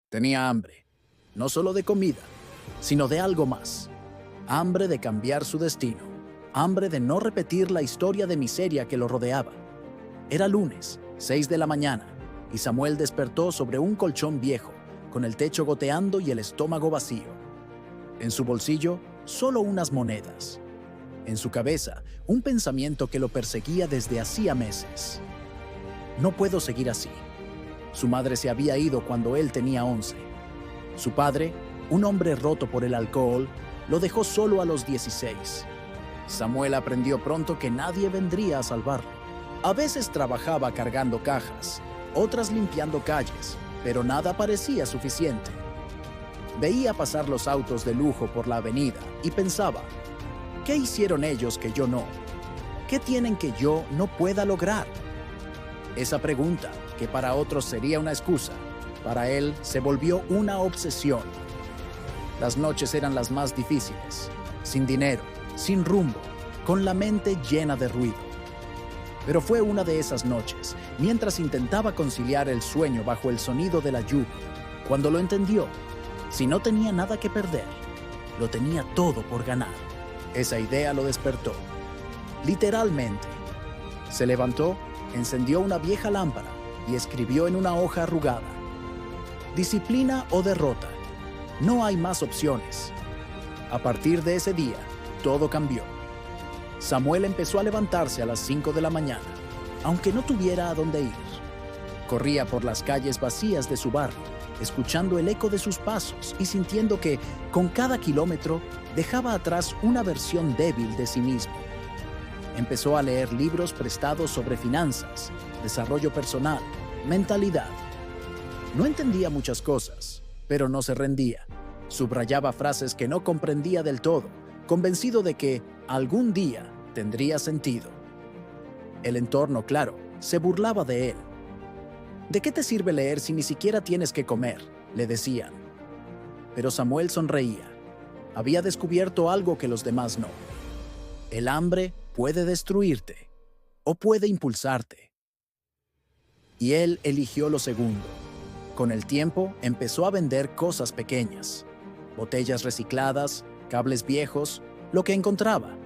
Tenía hambre, no solo de comida, sino de algo más. Hambre de cambiar su destino, hambre de no repetir la historia de miseria que lo rodeaba. Era lunes, 6 de la mañana, y Samuel despertó sobre un colchón viejo, con el techo goteando y el estómago vacío. En su bolsillo, solo unas monedas. En su cabeza, un pensamiento que lo perseguía desde hacía meses. No puedo seguir así. Su madre se había ido cuando él tenía 11. Su padre, un hombre roto por el alcohol, lo dejó solo a los 16. Samuel aprendió pronto que nadie vendría a salvarlo. A veces trabajaba cargando cajas, otras limpiando calles, pero nada parecía suficiente. Veía pasar los autos de lujo por la avenida y pensaba, ¿qué hicieron ellos que yo no? ¿Qué tienen que yo no pueda lograr? Esa pregunta, que para otros sería una excusa, para él se volvió una obsesión. Las noches eran las más difíciles, sin dinero, sin rumbo, con la mente llena de ruido. Pero fue una de esas noches, mientras intentaba conciliar el sueño bajo el sonido de la lluvia, cuando lo entendió. Si no tenía nada que perder, lo tenía todo por ganar. Esa idea lo despertó. Literalmente. Se levantó, encendió una vieja lámpara y escribió en una hoja arrugada: disciplina o derrota. No hay más opciones. A partir de ese día, todo cambió. Samuel empezó a levantarse a las 5 de la mañana, aunque no tuviera a dónde ir. Corría por las calles vacías de su barrio, escuchando el eco de sus pasos y sintiendo que, con cada kilómetro, dejaba atrás una versión débil de sí mismo. Empezó a leer libros prestados sobre finanzas, desarrollo personal, mentalidad. No entendía muchas cosas, pero no se rendía. Subrayaba frases que no comprendía del todo, convencido de que algún día tendría sentido. El entorno, claro, se burlaba de él. ¿De qué te sirve leer si ni siquiera tienes que comer?, le decían. Pero Samuel sonreía. Había descubierto algo que los demás no. El hambre puede destruirte o puede impulsarte. Y él eligió lo segundo. Con el tiempo empezó a vender cosas pequeñas, botellas recicladas, cables viejos, lo que encontraba.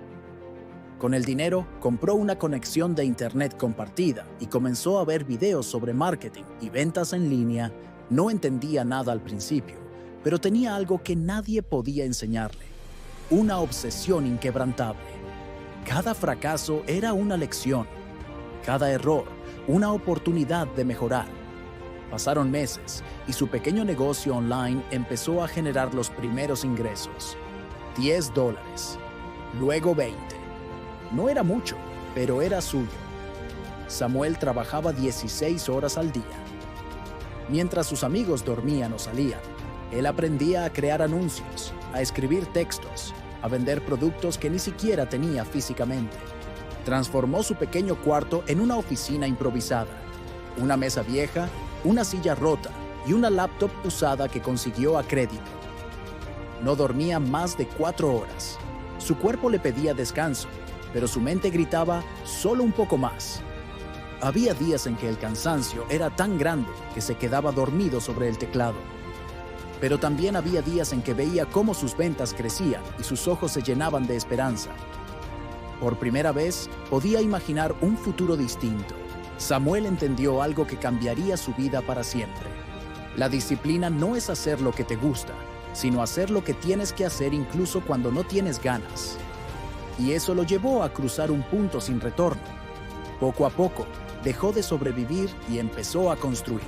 Con el dinero compró una conexión de internet compartida y comenzó a ver videos sobre marketing y ventas en línea. No entendía nada al principio, pero tenía algo que nadie podía enseñarle: una obsesión inquebrantable. Cada fracaso era una lección, cada error una oportunidad de mejorar. Pasaron meses y su pequeño negocio online empezó a generar los primeros ingresos. $10, luego 20. No era mucho, pero era suyo. Samuel trabajaba 16 horas al día. Mientras sus amigos dormían o salían, él aprendía a crear anuncios, a escribir textos, a vender productos que ni siquiera tenía físicamente. Transformó su pequeño cuarto en una oficina improvisada. Una mesa vieja, una silla rota y una laptop usada que consiguió a crédito. No dormía más de 4 horas. Su cuerpo le pedía descanso, pero su mente gritaba solo un poco más. Había días en que el cansancio era tan grande que se quedaba dormido sobre el teclado. Pero también había días en que veía cómo sus ventas crecían y sus ojos se llenaban de esperanza. Por primera vez, podía imaginar un futuro distinto. Samuel entendió algo que cambiaría su vida para siempre. La disciplina no es hacer lo que te gusta, sino hacer lo que tienes que hacer incluso cuando no tienes ganas. Y eso lo llevó a cruzar un punto sin retorno. Poco a poco, dejó de sobrevivir y empezó a construir.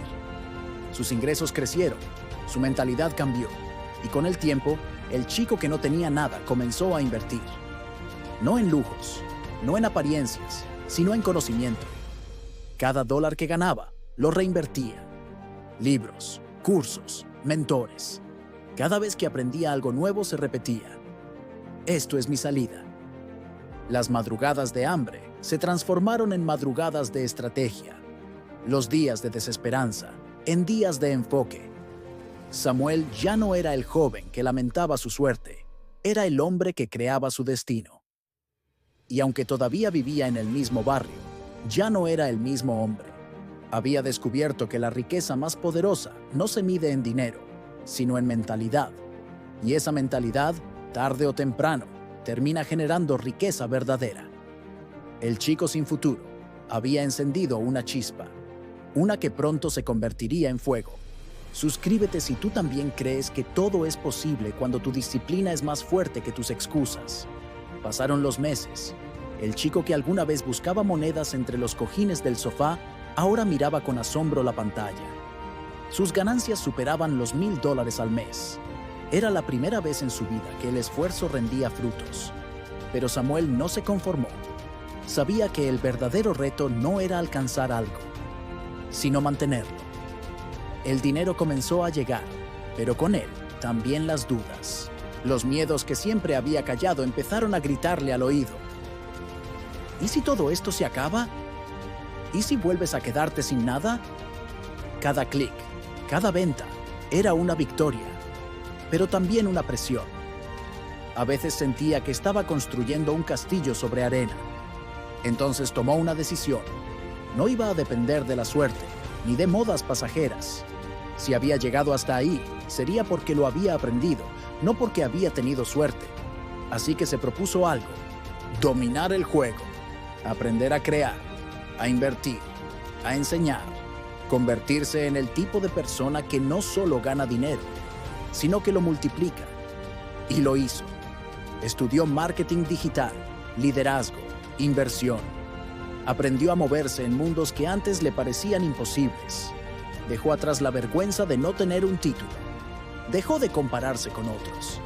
Sus ingresos crecieron, su mentalidad cambió, y con el tiempo, el chico que no tenía nada comenzó a invertir. No en lujos, no en apariencias, sino en conocimiento. Cada dólar que ganaba, lo reinvertía. Libros, cursos, mentores. Cada vez que aprendía algo nuevo se repetía: esto es mi salida. Las madrugadas de hambre se transformaron en madrugadas de estrategia. Los días de desesperanza en días de enfoque. Samuel ya no era el joven que lamentaba su suerte, era el hombre que creaba su destino. Y aunque todavía vivía en el mismo barrio, ya no era el mismo hombre. Había descubierto que la riqueza más poderosa no se mide en dinero, sino en mentalidad. Y esa mentalidad, tarde o temprano, termina generando riqueza verdadera. El chico sin futuro había encendido una chispa, una que pronto se convertiría en fuego. Suscríbete si tú también crees que todo es posible cuando tu disciplina es más fuerte que tus excusas. Pasaron los meses. El chico que alguna vez buscaba monedas entre los cojines del sofá, ahora miraba con asombro la pantalla. Sus ganancias superaban los $1,000 al mes. Era la primera vez en su vida que el esfuerzo rendía frutos. Pero Samuel no se conformó. Sabía que el verdadero reto no era alcanzar algo, sino mantenerlo. El dinero comenzó a llegar, pero con él también las dudas. Los miedos que siempre había callado empezaron a gritarle al oído. ¿Y si todo esto se acaba? ¿Y si vuelves a quedarte sin nada? Cada clic, cada venta, era una victoria, pero también una presión. A veces sentía que estaba construyendo un castillo sobre arena. Entonces tomó una decisión. No iba a depender de la suerte, ni de modas pasajeras. Si había llegado hasta ahí, sería porque lo había aprendido, no porque había tenido suerte. Así que se propuso algo: dominar el juego, aprender a crear, a invertir, a enseñar, convertirse en el tipo de persona que no solo gana dinero, sino que lo multiplica. Y lo hizo. Estudió marketing digital, liderazgo, inversión. Aprendió a moverse en mundos que antes le parecían imposibles. Dejó atrás la vergüenza de no tener un título. Dejó de compararse con otros.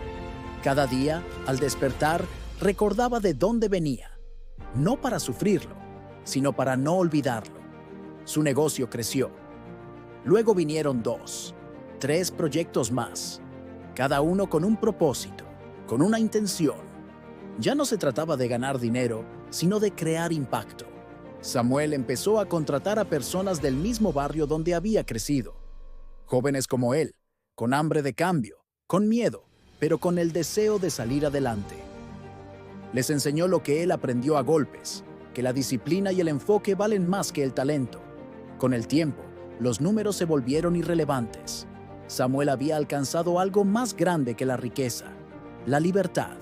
Cada día, al despertar, recordaba de dónde venía. No para sufrirlo, sino para no olvidarlo. Su negocio creció. Luego vinieron 2, 3 proyectos más, cada uno con un propósito, con una intención. Ya no se trataba de ganar dinero, sino de crear impacto. Samuel empezó a contratar a personas del mismo barrio donde había crecido. Jóvenes como él, con hambre de cambio, con miedo, pero con el deseo de salir adelante. Les enseñó lo que él aprendió a golpes, que la disciplina y el enfoque valen más que el talento. Con el tiempo, los números se volvieron irrelevantes. Samuel había alcanzado algo más grande que la riqueza: la libertad.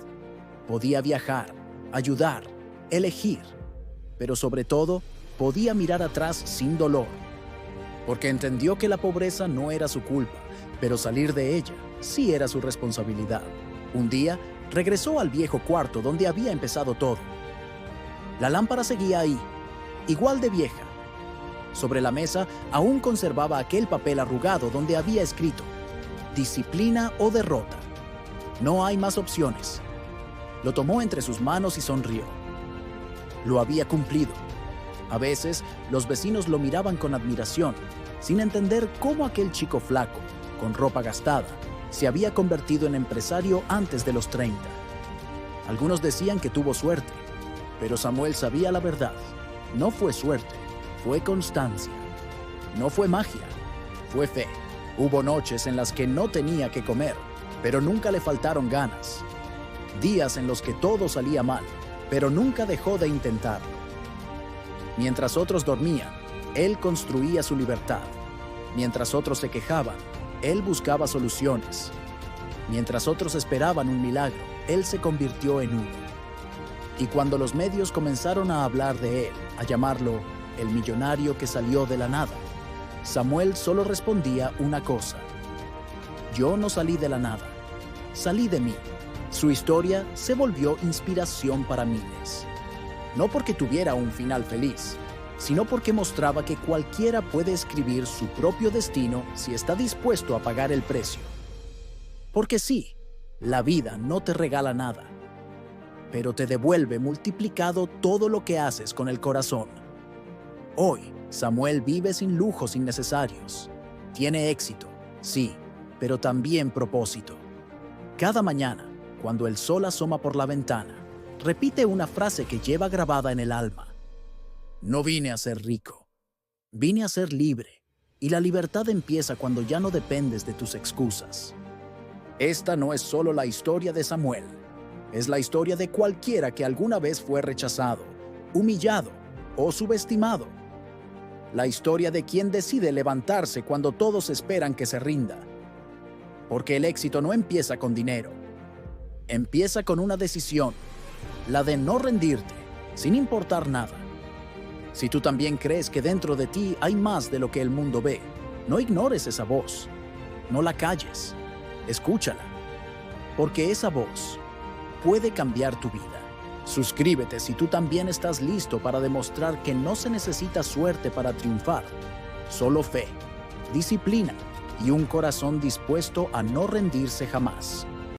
Podía viajar, ayudar, elegir, pero sobre todo, podía mirar atrás sin dolor. Porque entendió que la pobreza no era su culpa, pero salir de ella sí era su responsabilidad. Un día, regresó al viejo cuarto donde había empezado todo. La lámpara seguía ahí, igual de vieja. Sobre la mesa aún conservaba aquel papel arrugado donde había escrito: disciplina o derrota. No hay más opciones. Lo tomó entre sus manos y sonrió. Lo había cumplido. A veces, los vecinos lo miraban con admiración, sin entender cómo aquel chico flaco, con ropa gastada, se había convertido en empresario antes de los 30. Algunos decían que tuvo suerte, pero Samuel sabía la verdad. No fue suerte, fue constancia. No fue magia, fue fe. Hubo noches en las que no tenía que comer, pero nunca le faltaron ganas. Días en los que todo salía mal, pero nunca dejó de intentarlo. Mientras otros dormían, él construía su libertad. Mientras otros se quejaban, él buscaba soluciones. Mientras otros esperaban un milagro, él se convirtió en uno. Y cuando los medios comenzaron a hablar de él, a llamarlo el millonario que salió de la nada, Samuel solo respondía una cosa: yo no salí de la nada, salí de mí. Su historia se volvió inspiración para miles. No porque tuviera un final feliz, sino porque mostraba que cualquiera puede escribir su propio destino si está dispuesto a pagar el precio. Porque sí, la vida no te regala nada, pero te devuelve multiplicado todo lo que haces con el corazón. Hoy, Samuel vive sin lujos innecesarios. Tiene éxito, sí, pero también propósito. Cada mañana, cuando el sol asoma por la ventana, repite una frase que lleva grabada en el alma: no vine a ser rico, vine a ser libre, y la libertad empieza cuando ya no dependes de tus excusas. Esta no es solo la historia de Samuel, es la historia de cualquiera que alguna vez fue rechazado, humillado o subestimado. La historia de quien decide levantarse cuando todos esperan que se rinda. Porque el éxito no empieza con dinero. Empieza con una decisión, la de no rendirte, sin importar nada. Si tú también crees que dentro de ti hay más de lo que el mundo ve, no ignores esa voz. No la calles. Escúchala. Porque esa voz puede cambiar tu vida. Suscríbete si tú también estás listo para demostrar que no se necesita suerte para triunfar. Solo fe, disciplina y un corazón dispuesto a no rendirse jamás.